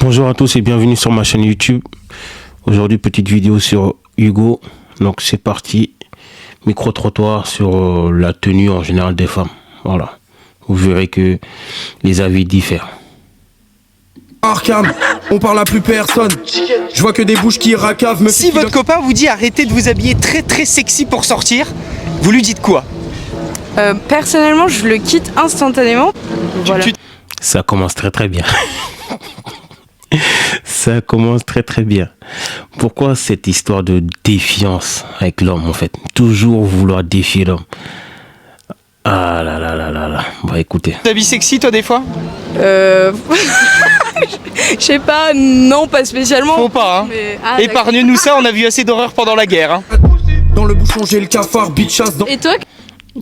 Bonjour à tous et bienvenue sur ma chaîne YouTube. Aujourd'hui, petite vidéo sur Hugo. Donc c'est parti. Micro-trottoir sur la tenue en général des femmes. Voilà. Vous verrez que les avis diffèrent. Arkham, on parle à plus personne. Je vois que des bouches qui racavent me. Si votre copain vous dit arrêtez de vous habiller très sexy pour sortir, vous lui dites quoi? Personnellement, je le quitte instantanément. Voilà. Ça commence très bien. Ça commence très bien. Pourquoi cette histoire de défiance avec l'homme en fait? Toujours vouloir défier l'homme. Ah là. Bah écoutez. Tu t'habilles sexy toi des fois? Je sais pas, non, pas spécialement. Faut pas hein. Mais... Épargne-nous ça, on a vu assez d'horreur pendant la guerre hein. Dans le bouchon, j'ai le cafard, bitchasse dans. Et toi?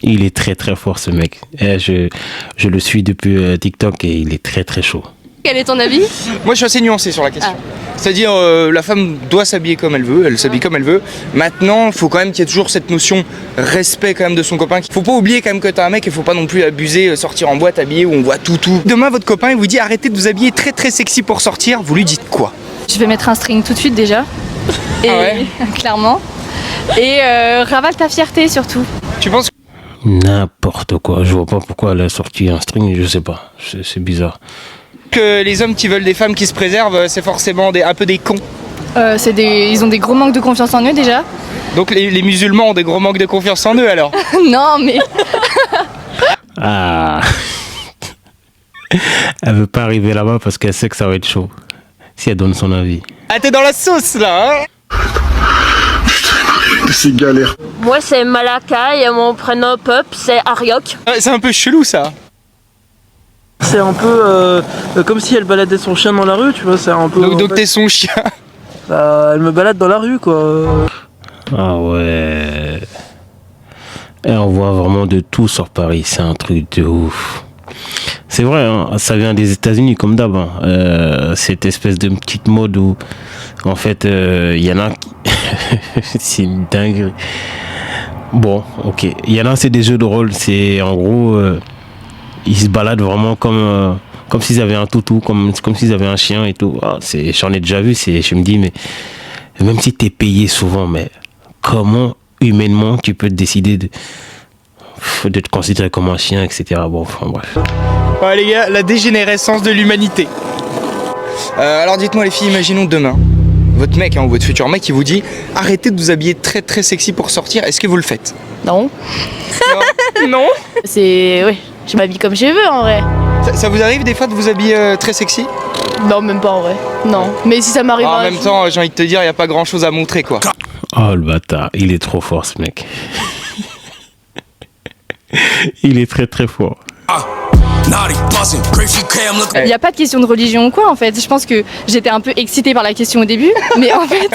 Il est très fort ce mec. Je le suis depuis TikTok et il est très chaud. Quel est ton avis? Moi je suis assez nuancé sur la question. C'est-à-dire la femme doit s'habiller comme elle veut, elle s'habille comme elle veut. Maintenant, il faut quand même qu'il y ait toujours cette notion respect quand même de son copain. Faut pas oublier quand même que t'as un mec et faut pas non plus abuser, sortir en boîte habillé où on voit tout. Demain votre copain il vous dit arrêtez de vous habiller très sexy pour sortir, vous lui dites quoi? Je vais mettre un string tout de suite déjà. Et clairement. Et ravale ta fierté surtout. Tu penses N'importe quoi. Je vois pas pourquoi elle a sorti un string, je sais pas. C'est bizarre. que les hommes qui veulent des femmes qui se préservent, c'est forcément un peu des cons? Ils ont des gros manques de confiance en eux déjà. Donc les musulmans ont des gros manques de confiance en eux alors? Non mais... Ah. Elle veut pas arriver là-bas parce qu'elle sait que ça va être chaud. Si elle donne son avis. Ah t'es dans la sauce là hein? C'est galère. Moi c'est Malaka et mon prénom pop c'est Ariok. C'est un peu chelou ça. C'est un peu comme si elle baladait son chien dans la rue, tu vois, c'est un peu... Donc t'es son chien. Elle me balade dans la rue, quoi. Ah ouais. Et on voit vraiment de tout sur Paris, c'est un truc de ouf. C'est vrai, hein, ça vient des États-Unis comme d'hab. Hein. Cette espèce de petite mode où, en fait, il y en a qui... c'est une dinguerie. Bon, ok. Il y en a, c'est des jeux de rôle. C'est en gros, ils se baladent vraiment comme s'ils avaient un toutou, comme s'ils avaient un chien et tout. Ah, j'en ai déjà vu. Je me dis, mais même si t'es payé souvent, mais comment humainement tu peux décider de te considérer comme un chien, etc. Bon, enfin bref. Ouais les gars, la dégénérescence de l'humanité. Alors dites-moi les filles, imaginons demain, votre mec ou votre futur mec il vous dit arrêtez de vous habiller très sexy pour sortir, est-ce que vous le faites? Non. Non. Oui, je m'habille comme je veux en vrai. Ça vous arrive des fois de vous habiller très sexy? Non, même pas en vrai. Non. Mais si ça m'arrive En même temps, j'ai envie de te dire, il n'y a pas grand chose à montrer quoi. Oh le bâtard, il est trop fort ce mec. Il est très fort. Il n'y a pas de question de religion ou quoi en fait. Je pense que j'étais un peu excitée par la question au début. Mais en fait,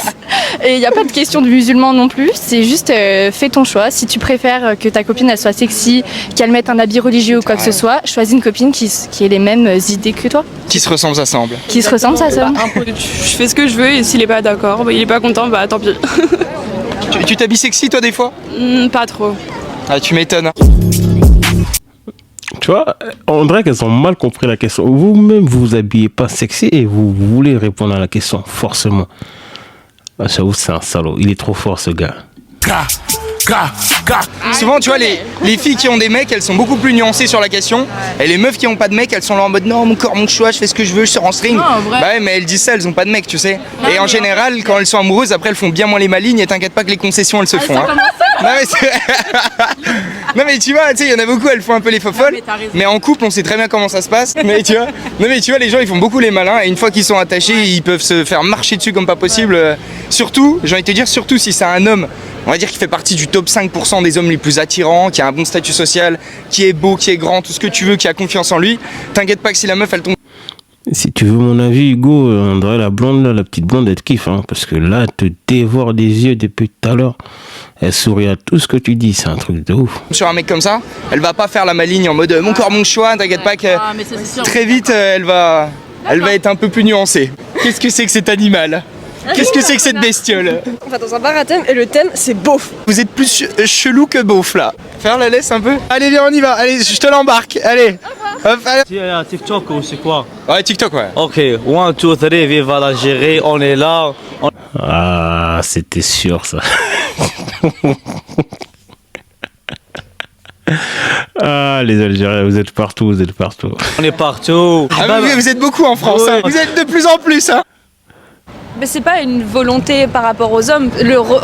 il n'y a pas de question de musulman non plus. C'est juste fais ton choix. Si tu préfères que ta copine elle soit sexy, qu'elle mette un habit religieux ou quoi que ce soit, choisis une copine qui ait les mêmes idées que toi. Qui se ressemble, ça semble. Qui se ressemble, ça semble. Je fais ce que je veux et s'il est pas d'accord, il est pas content, bah tant pis. Tu t'habilles sexy toi des fois? Pas trop. Ah tu m'étonnes. Tu vois, on dirait qu'elles ont mal compris la question. Vous-même, vous habillez pas sexy et vous voulez répondre à la question, forcément. Ah, j'avoue, c'est un salaud. Il est trop fort, ce gars. Souvent, tu vois, les filles qui ont des mecs, elles sont beaucoup plus nuancées sur la question. Et les meufs qui ont pas de mec, elles sont là en mode non, mon corps, mon choix, je fais ce que je veux, je sors en string. Non, en vrai. Bah ouais, mais elles disent ça, elles ont pas de mec, tu sais. Et en général, quand elles sont amoureuses, après, elles font bien moins les malignes et t'inquiète pas que les concessions, elles se font. Hein. Non, non, mais tu vois, tu sais, il y en a beaucoup, elles font un peu les fofolles. Mais en couple, on sait très bien comment ça se passe. Mais tu vois, les gens, ils font beaucoup les malins. Et une fois qu'ils sont attachés, ils peuvent se faire marcher dessus comme pas possible. Surtout, j'ai envie de te dire, surtout si c'est un homme, on va dire qu'il fait partie du top 5% des hommes les plus attirants, qui a un bon statut social, qui est beau, qui est grand, tout ce que tu veux, qui a confiance en lui. T'inquiète pas que si la meuf, elle tombe... Si tu veux mon avis, Hugo, on dirait la blonde, là, la petite blonde, elle te kiffe. Hein, parce que là, elle te dévore des yeux depuis tout à l'heure. Elle sourit à tout ce que tu dis, c'est un truc de ouf. Sur un mec comme ça, elle va pas faire la maligne en mode mon corps, mon choix, t'inquiète pas que très vite, elle va être un peu plus nuancée. Qu'est-ce que c'est que cet animal? Qu'est-ce que c'est que cette bestiole? On va dans un bar à thème et le thème c'est beauf. Vous êtes plus chelou que beauf là. Faire la laisse un peu? Allez viens on y va, allez je te l'embarque, allez. Enfin, TikTok ou c'est quoi? ouais, TikTok, ouais. Ok, 1, 2, 3, vive l'Algérie, on est là. Ah, c'était sûr ça. Ah, les Algériens, vous êtes partout, vous êtes partout. On est partout. Ah, mais vous êtes beaucoup en France, hein. Vous êtes de plus en plus, hein. Mais c'est pas une volonté par rapport aux hommes.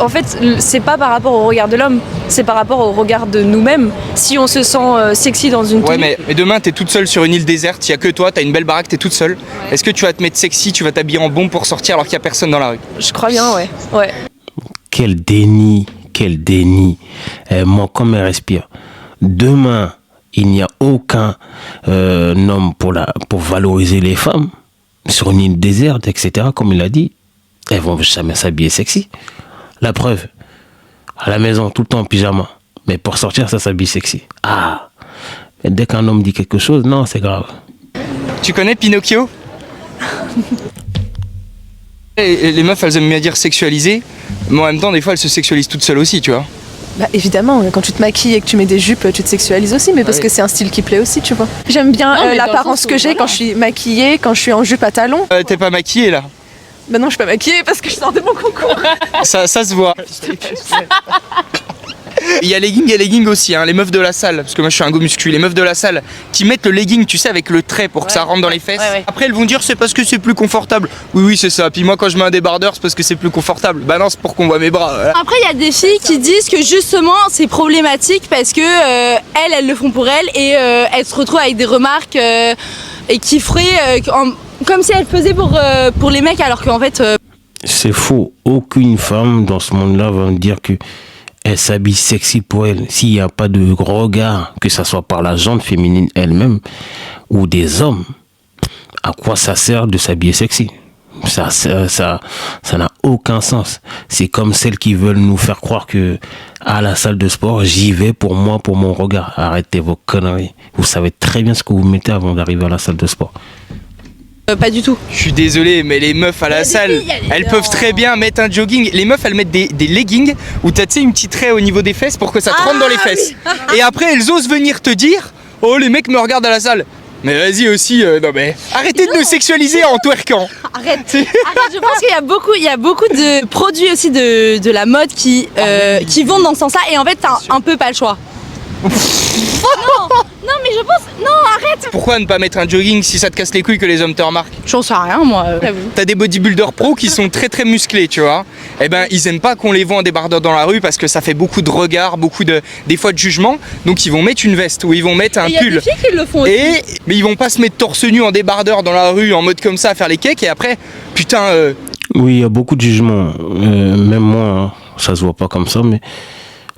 En fait, c'est pas par rapport au regard de l'homme, c'est par rapport au regard de nous-mêmes. Si on se sent sexy dans une Ouais, tenue. mais demain, t'es toute seule sur une île déserte, il y a que toi, t'as une belle baraque, t'es toute seule. Ouais. Est-ce que tu vas te mettre sexy, tu vas t'habiller en bon pour sortir alors qu'il y a personne dans la rue? Je crois bien, ouais. Ouais. Quel déni, quel déni. Moi, comme elle respire. Demain, il n'y a aucun homme pour valoriser les femmes sur une île déserte, etc. Comme il a dit, elles vont jamais s'habiller sexy. La preuve, à la maison, tout le temps en pyjama. Mais pour sortir, ça s'habille sexy. Ah, mais dès qu'un homme dit quelque chose, non, c'est grave. Tu connais Pinocchio? Les meufs, elles aiment bien dire sexualiser, mais en même temps, des fois, elles se sexualisent toutes seules aussi, tu vois. Bah évidemment, quand tu te maquilles et que tu mets des jupes, tu te sexualises aussi, mais parce que c'est un style qui plaît aussi, tu vois. J'aime bien l'apparence que j'ai quand je suis maquillée, quand je suis en jupe à talons. T'es pas maquillée là? Bah non, je suis pas maquillée parce que je sors de mon concours. Ça se voit. Il y a legging et legging aussi, hein, les meufs de la salle, parce que moi je suis un go muscu, les meufs de la salle qui mettent le legging, tu sais, avec le trait pour que ça rentre dans les fesses. Ouais. Après elles vont dire c'est parce que c'est plus confortable. Oui, c'est ça. Puis moi quand je mets un débardeur, c'est parce que c'est plus confortable. Bah non, c'est pour qu'on voit mes bras. Voilà. Après, il y a des filles qui disent que justement c'est problématique parce que elles le font pour elles et elles se retrouvent avec des remarques et qui feraient comme si elles faisaient pour les mecs, alors qu'en fait. C'est faux. Aucune femme dans ce monde-là va me dire que elle s'habille sexy pour elle. S'il n'y a pas de regard, que ce soit par la gente féminine elle-même ou des hommes, à quoi ça sert de s'habiller sexy? Ça n'a aucun sens. C'est comme celles qui veulent nous faire croire que à la salle de sport, j'y vais pour moi, pour mon regard. Arrêtez vos conneries. Vous savez très bien ce que vous mettez avant d'arriver à la salle de sport. Pas du tout. Je suis désolé, mais les meufs à la salle, elles peuvent très bien mettre un jogging. Les meufs, elles mettent des leggings où t'as, tu sais, une petite raie au niveau des fesses pour que ça te rentre dans les fesses. Et après, elles osent venir te dire « Oh, les mecs me regardent à la salle ». Mais vas-y aussi, non mais arrêtez de nous sexualiser en twerkant. Arrête, je pense qu'il y a beaucoup de produits aussi de la mode qui vont dans ce sens-là et en fait t'as un peu pas le choix. Non mais je pense... Non, arrête. Pourquoi ne pas mettre un jogging si ça te casse les couilles que les hommes te remarquent? J'en sais rien moi. T'as des bodybuilders pros qui sont très très musclés, tu vois. Eh ben ils aiment pas qu'on les voit en débardeur dans la rue parce que ça fait beaucoup de regards, des fois de jugement. Donc ils vont mettre une veste ou ils vont mettre un pull. Il y a des filles qui le font aussi. Mais ils vont pas se mettre torse nu en débardeur dans la rue en mode comme ça à faire les cakes et après, putain... Oui, il y a beaucoup de jugements. Même moi, hein, ça se voit pas comme ça, mais...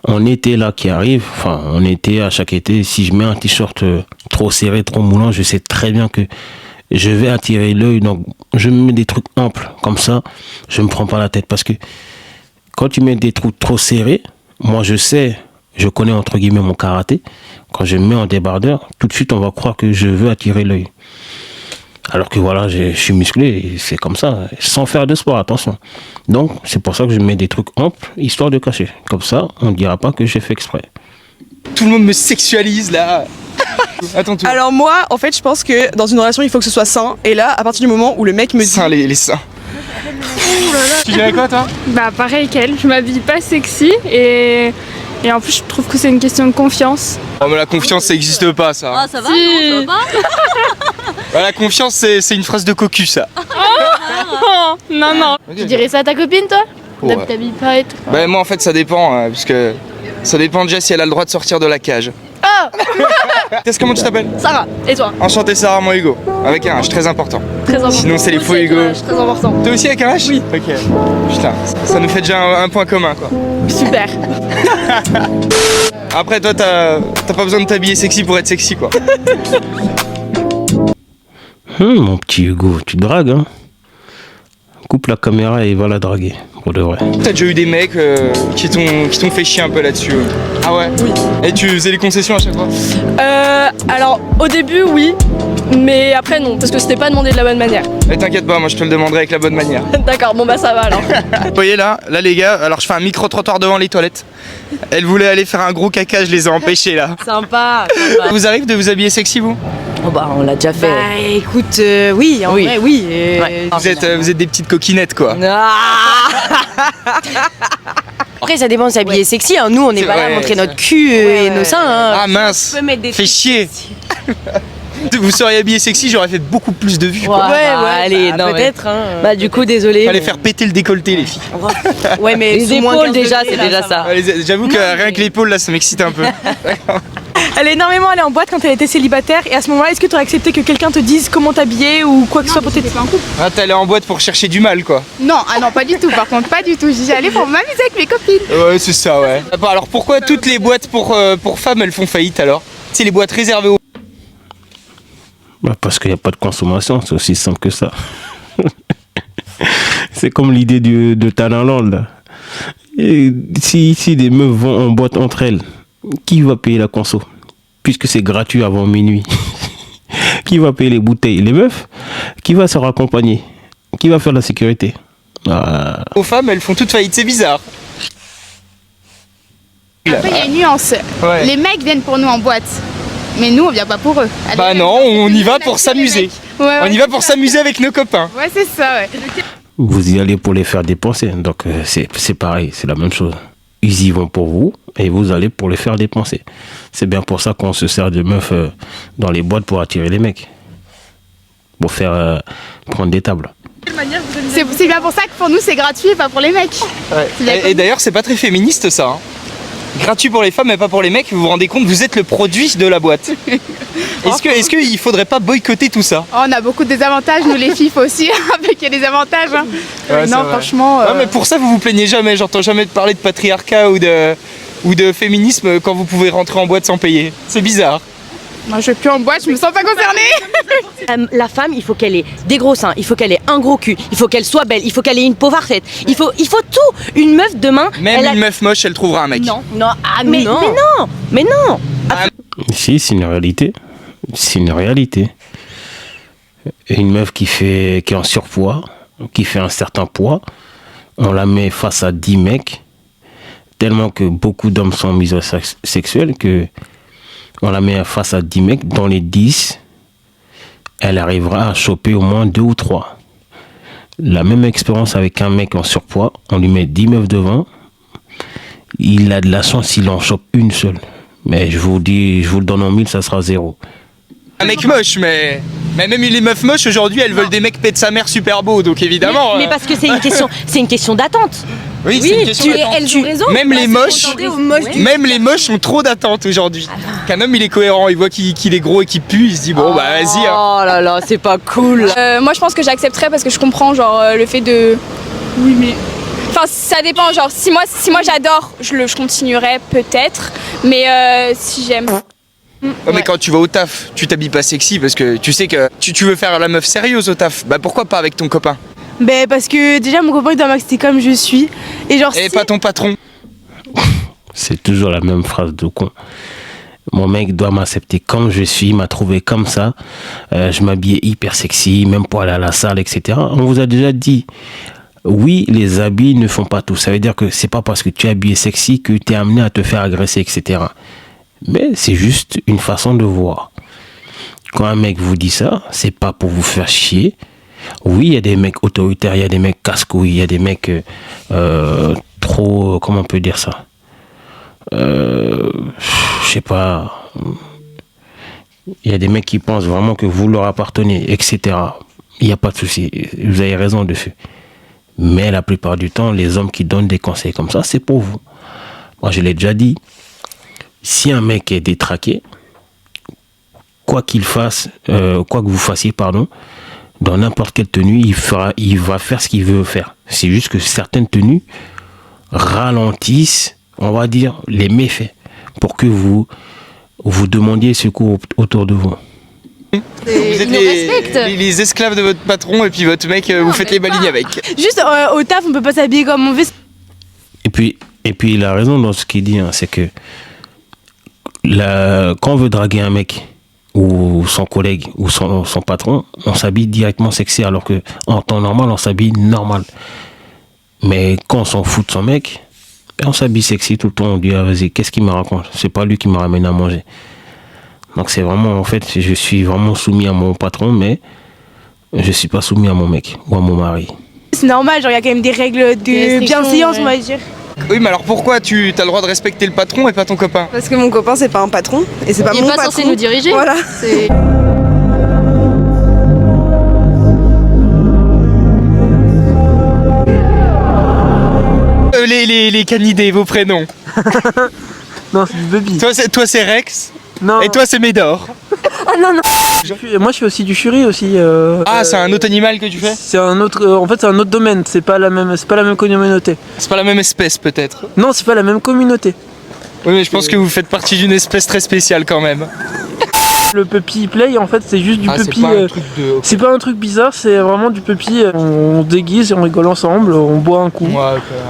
En été là qui arrive, enfin en été, à chaque été, si je mets un t-shirt trop serré, trop moulant, je sais très bien que je vais attirer l'œil, donc je me mets des trucs amples, comme ça, je me prends pas la tête, parce que quand tu mets des trucs trop serrés, moi je connais entre guillemets mon karaté, quand je me mets en débardeur, tout de suite on va croire que je veux attirer l'œil. Alors que voilà, je suis musclé, et c'est comme ça, sans faire de sport, attention. Donc, c'est pour ça que je mets des trucs amples, histoire de cacher. Comme ça, on ne dira pas que j'ai fait exprès. Tout le monde me sexualise, là. Attends, Alors moi, en fait, je pense que dans une relation, il faut que ce soit sain. Et là, à partir du moment où le mec me dit... Sain, les seins. Tu dirais quoi, toi? Bah pareil qu'elle, je m'habille pas sexy et en plus je trouve que c'est une question de confiance. Oh mais la confiance ça existe pas ça. Ah ça va, non, ça va pas. Bah, la confiance c'est une phrase de cocu ça. Non. Okay. Tu dirais ça à ta copine toi? Ouais. T'habilles pas et tout. Bah moi en fait ça dépend, parce que ça dépend déjà si elle a le droit de sortir de la cage. Ah Qu'est-ce comment tu t'appelles? Sarah, et toi? Enchanté Sarah, moi Hugo, avec un H très important. Très important. Sinon c'est les faux Hugo. Très important. Toi aussi avec un H? Oui. Ok. Putain, ça nous fait déjà un point commun quoi. Super. Après toi t'as pas besoin de t'habiller sexy pour être sexy quoi. Mon petit Hugo, tu dragues, hein? Coupe la caméra et va la draguer, pour de vrai. T'as déjà eu des mecs qui t'ont fait chier un peu là-dessus? Ah ouais? Oui. Et tu faisais les concessions à chaque fois? Alors, au début, oui. Mais après, non. Parce que c'était pas demandé de la bonne manière. Et t'inquiète pas, moi je te le demanderai avec la bonne manière. D'accord, bon bah ça va alors. Vous voyez là les gars, alors je fais un micro-trottoir devant les toilettes. Elle voulait aller faire un gros caca, je les ai empêchés là. Sympa. Vous arrive de vous habiller sexy vous? Oh bah on l'a déjà fait. Bah écoute, oui, en vrai, oui. Ouais. Vous êtes des petites coquinettes, quoi. Après ça dépend de s'habiller sexy, hein. Nous on n'est pas là à montrer notre cul et nos seins. Hein. Ah mince, fais chier. Vous seriez habillé sexy, j'aurais fait beaucoup plus de vues. Quoi. Allez, non, peut-être. Hein. Bah du coup désolé. Fallait faire péter le décolleté, les filles. Ouais mais les épaules déjà, c'est déjà ça. J'avoue que rien que l'épaule là, ça m'excite un peu. Elle est énormément allée en boîte quand elle était célibataire et à ce moment-là, est-ce que tu aurais accepté que quelqu'un te dise comment t'habiller ou quoi que ce soit pour t'aider? Ah, t'es allé en boîte pour chercher du mal, quoi. Non, pas du tout. Par contre, pas du tout. J'y allais pour m'amuser avec mes copines. Ouais, c'est ça, ouais. Alors pourquoi toutes les boîtes pour femmes elles font faillite alors? C'est les boîtes réservées aux. Bah parce qu'il n'y a pas de consommation, c'est aussi simple que ça. C'est comme l'idée de Talentland, là. Et si des meufs vont en boîte entre elles, qui va payer la conso? Puisque c'est gratuit avant minuit. Qui va payer les bouteilles? Les meufs? Qui va se raccompagner? Qui va faire la sécurité? Aux femmes, elles font toutes faillite, c'est bizarre. Après, il y a une nuance. Ouais. Les mecs viennent pour nous en boîte. Mais nous, on vient pas pour eux. Allez, bah non, on y va pour s'amuser. Ouais, on y va pour s'amuser avec nos copains. Ouais, c'est ça, ouais. Vous y allez pour les faire dépenser. Donc c'est pareil, c'est la même chose. Ils y vont pour vous et vous allez pour les faire dépenser. C'est bien pour ça qu'on se sert de meufs dans les boîtes pour attirer les mecs. Pour faire prendre des tables. C'est bien pour ça que pour nous, c'est gratuit et pas pour les mecs. Ouais. Et d'ailleurs, c'est pas très féministe ça. Hein. Gratuit pour les femmes mais pas pour les mecs, vous vous rendez compte, vous êtes le produit de la boîte. Est-ce qu'il faudrait pas boycotter tout ça? On a beaucoup de désavantages, nous les filles aussi, avec des avantages. Hein. Ouais, non, franchement. Non, mais pour ça, vous vous plaignez jamais, j'entends jamais parler de patriarcat ou de féminisme quand vous pouvez rentrer en boîte sans payer. C'est bizarre. Moi, je vais plus en boîte, je me sens pas concernée. La femme, il faut qu'elle ait des gros seins, il faut qu'elle ait un gros cul, il faut qu'elle soit belle, il faut qu'elle ait une peau parfaite. Il faut tout. Une meuf demain. Même une meuf moche, elle trouvera un mec. Non, mais non. Si, c'est une réalité. C'est une réalité. Une meuf qui est en surpoids, qui fait un certain poids, on la met face à 10 mecs, tellement que beaucoup d'hommes sont misosexuels que on la met face à 10 mecs, dans les 10, elle arrivera à choper au moins 2 ou 3. La même expérience avec un mec en surpoids, on lui met 10 meufs devant, il a de la chance s'il en chope une seule. Mais je vous le donne en 1000, ça sera 0. Un mec moche, mais même les meufs moches aujourd'hui, elles veulent des mecs pète sa mère super beaux, donc évidemment. Mais parce que c'est une question d'attente. Oui, c'est une question d'attente. Elles ont raison. Même les moches ont trop d'attente aujourd'hui. Qu'un homme il est cohérent, il voit qu'il est gros et qu'il pue, il se dit bon bah vas-y. Oh là là, c'est pas cool. Moi je pense que j'accepterais parce que je comprends genre le fait de. Oui mais. Enfin ça dépend, genre si moi j'adore, je continuerais peut-être, mais si j'aime. Mais quand tu vas au taf, tu t'habilles pas sexy parce que tu sais que tu veux faire la meuf sérieuse au taf. Bah pourquoi pas avec ton copain? Ben parce que déjà mon copain il doit m'accepter comme je suis et genre. Et pas ton patron. C'est toujours la même phrase de con. Mon mec doit m'accepter comme je suis, m'a trouvé comme ça. Je m'habillais hyper sexy, même pour aller à la salle, etc. On vous a déjà dit. Oui, les habits ne font pas tout. Ça veut dire que c'est pas parce que tu es habillé sexy que tu es amené à te faire agresser, etc. Mais c'est juste une façon de voir. Quand un mec vous dit ça, c'est pas pour vous faire chier. Oui, il y a des mecs autoritaires, il y a des mecs casse-couilles, il y a des mecs trop... Comment on peut dire ça? Je sais pas. Il y a des mecs qui pensent vraiment que vous leur appartenez, etc. Il n'y a pas de souci. Vous avez raison dessus. Mais la plupart du temps, les hommes qui donnent des conseils comme ça, c'est pour vous. Moi, je l'ai déjà dit. Si un mec est détraqué, quoi qu'il fasse, quoi que vous fassiez, pardon, dans n'importe quelle tenue, il va faire ce qu'il veut faire. C'est juste que certaines tenues ralentissent, on va dire, les méfaits pour que vous demandiez secours autour de vous. Vous êtes les esclaves de votre patron et puis votre mec, vous faites les balignes avec. Juste au taf, on peut pas s'habiller comme on veut. Et puis il a raison dans ce qu'il dit, hein, c'est que quand on veut draguer un mec ou son collègue ou son patron, on s'habille directement sexy alors que en temps normal on s'habille normal. Mais quand on s'en fout de son mec, on s'habille sexy tout le temps, on dit ah, vas-y, qu'est-ce qu'il me raconte? C'est pas lui qui me ramène à manger. Donc c'est vraiment, en fait, je suis vraiment soumis à mon patron, mais je suis pas soumis à mon mec ou à mon mari. C'est normal, genre il y a quand même des règles de bienséance, on va dire. Oui, mais alors pourquoi tu as le droit de respecter le patron et pas ton copain? Parce que mon copain c'est pas un patron et c'est pas mon patron. Il est pas censé nous diriger. Voilà. Les canidés, vos prénoms. Non, c'est du baby. Toi c'est Rex. Non. Et toi c'est Médor. Ah non, non. Moi je fais aussi du Fury aussi. Ah, c'est un autre animal que tu fais? C'est un autre. En fait, c'est un autre domaine. C'est pas la même communauté. C'est pas la même espèce peut-être? Non, c'est pas la même communauté. Oui, mais je pense que vous faites partie d'une espèce très spéciale quand même. Le puppy play, en fait, c'est juste du puppy. C'est pas un truc bizarre, c'est vraiment du puppy. On se déguise et on rigole ensemble, on boit un coup.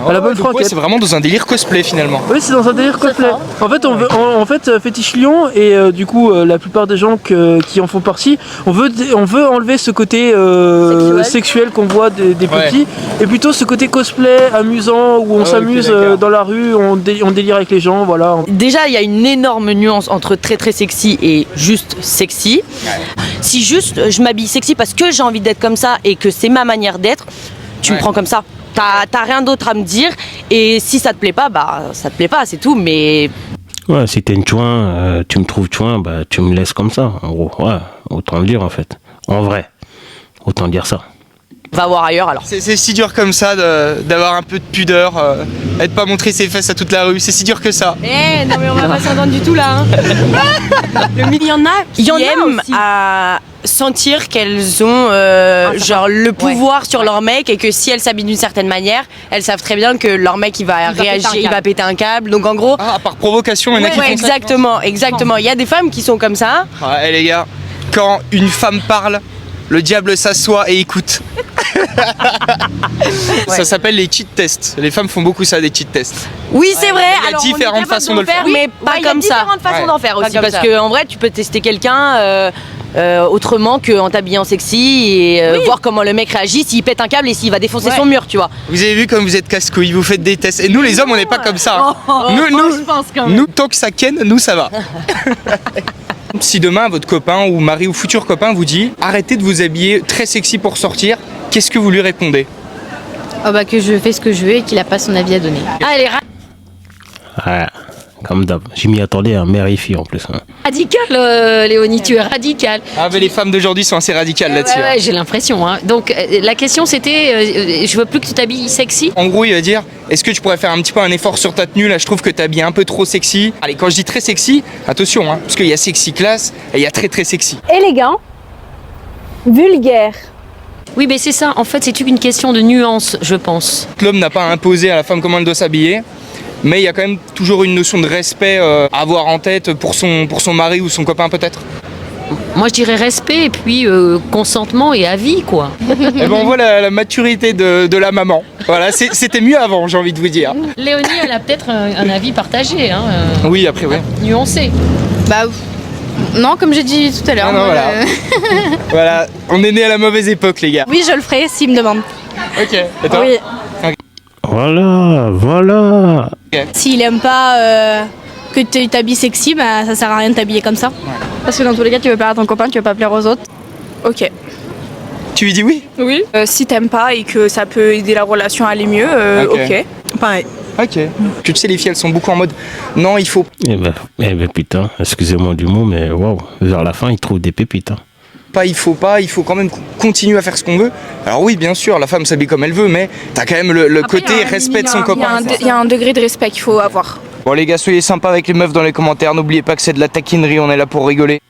À la bonne franquette. C'est vraiment dans un délire cosplay finalement. Oui, c'est dans un délire cosplay. En fait, on veut, en fait, Fétiche Lion et du coup, la plupart des gens qui en font partie, on veut enlever ce côté sexuel qu'on voit des petits et plutôt ce côté cosplay amusant où on s'amuse dans la rue, on délire avec les gens, voilà. Déjà, il y a une énorme nuance entre très très sexy et juste sexy. Si juste je m'habille sexy parce que j'ai envie d'être comme ça et que c'est ma manière d'être, tu me prends comme ça. T'as rien d'autre à me dire et si ça te plaît pas, bah ça te plaît pas, c'est tout, mais... Ouais, si t'es une chouin, tu me trouves chouin, bah tu me laisses comme ça, en gros. Ouais, autant le dire en fait. En vrai, autant dire ça. Va voir ailleurs alors. C'est si dur comme ça d'avoir un peu de pudeur et de pas montrer ses fesses à toute la rue, c'est si dur que ça. Eh non mais on va pas s'entendre du tout là. Il y en a qui aiment à sentir qu'elles ont genre le pouvoir sur leur mec et que si elles s'habillent d'une certaine manière, elles savent très bien que leur mec il va réagir, il va péter un câble. Donc en gros, par provocation, il y en a qui font exactement, exactement. Il y a des femmes qui sont comme ça. Ouais, les gars, quand une femme parle, le diable s'assoit et écoute. Ça s'appelle les cheat tests. Les femmes font beaucoup ça, des cheat tests. Oui, c'est vrai. Il y a différentes façons de le faire, mais pas comme ça. Il y a différentes façons d'en faire aussi, parce qu'en vrai, tu peux tester quelqu'un autrement qu'en t'habillant sexy et voir comment le mec réagit, s'il pète un câble et s'il va défoncer son mur, tu vois. Vous avez vu comme vous êtes casse-couilles, vous faites des tests. Et nous, les hommes, on n'est pas comme ça. Nous, tant que ça ken, nous, ça va. Si demain votre copain ou mari ou futur copain vous dit arrêtez de vous habiller très sexy pour sortir, qu'est-ce que vous lui répondez? Oh bah que je fais ce que je veux et qu'il a pas son avis à donner. Ah, elle est Ouais, comme d'hab. Je m'y attendais, un mère et fille en plus. Hein. Radical, Léonie, tu es radical. Ah mais les femmes d'aujourd'hui sont assez radicales là-dessus. Ouais, j'ai l'impression. Hein. Donc la question c'était, je veux plus que tu t'habilles sexy. En gros, il va dire, est-ce que tu pourrais faire un petit peu un effort sur ta tenue? Là, je trouve que tu habilles un peu trop sexy. Allez, quand je dis très sexy, attention, hein, parce qu'il y a sexy classe et il y a très très sexy. Élégant, vulgaire. Oui, mais c'est ça. En fait, c'est une question de nuance, je pense. L'homme n'a pas imposé à la femme comment elle doit s'habiller. Mais il y a quand même toujours une notion de respect à avoir en tête pour son mari ou son copain peut-être. Moi je dirais respect et puis consentement et avis quoi. Et ben on voit la maturité de la maman. Voilà, c'était mieux avant, j'ai envie de vous dire. Léonie elle a peut-être un avis partagé. Hein, oui, après oui. Nuancé. Bah non, comme j'ai dit tout à l'heure. Voilà. Voilà, on est né à la mauvaise époque les gars. Oui, je le ferai s'il me demande. Ok, et toi? Oui. Voilà. Okay. S'il aime pas que tu t'habilles sexy, bah ça sert à rien de t'habiller comme ça. Parce que dans tous les cas, tu veux plaire à ton copain, tu veux pas plaire aux autres. Ok. Tu lui dis oui? Oui. Si t'aimes pas et que ça peut aider la relation à aller mieux, ok. Pareil. Ok. Tu sais, les filles, elles sont beaucoup en mode non, il faut. Eh ben putain, excusez-moi du mot, mais waouh, vers la fin, ils trouvent des pépites. Hein. Il faut quand même continuer à faire ce qu'on veut. Alors oui, bien sûr, la femme s'habille comme elle veut, mais t'as quand même le côté respect de son copain. Il y a un degré de respect qu'il faut avoir. Bon les gars, soyez sympas avec les meufs dans les commentaires, n'oubliez pas que c'est de la taquinerie, on est là pour rigoler.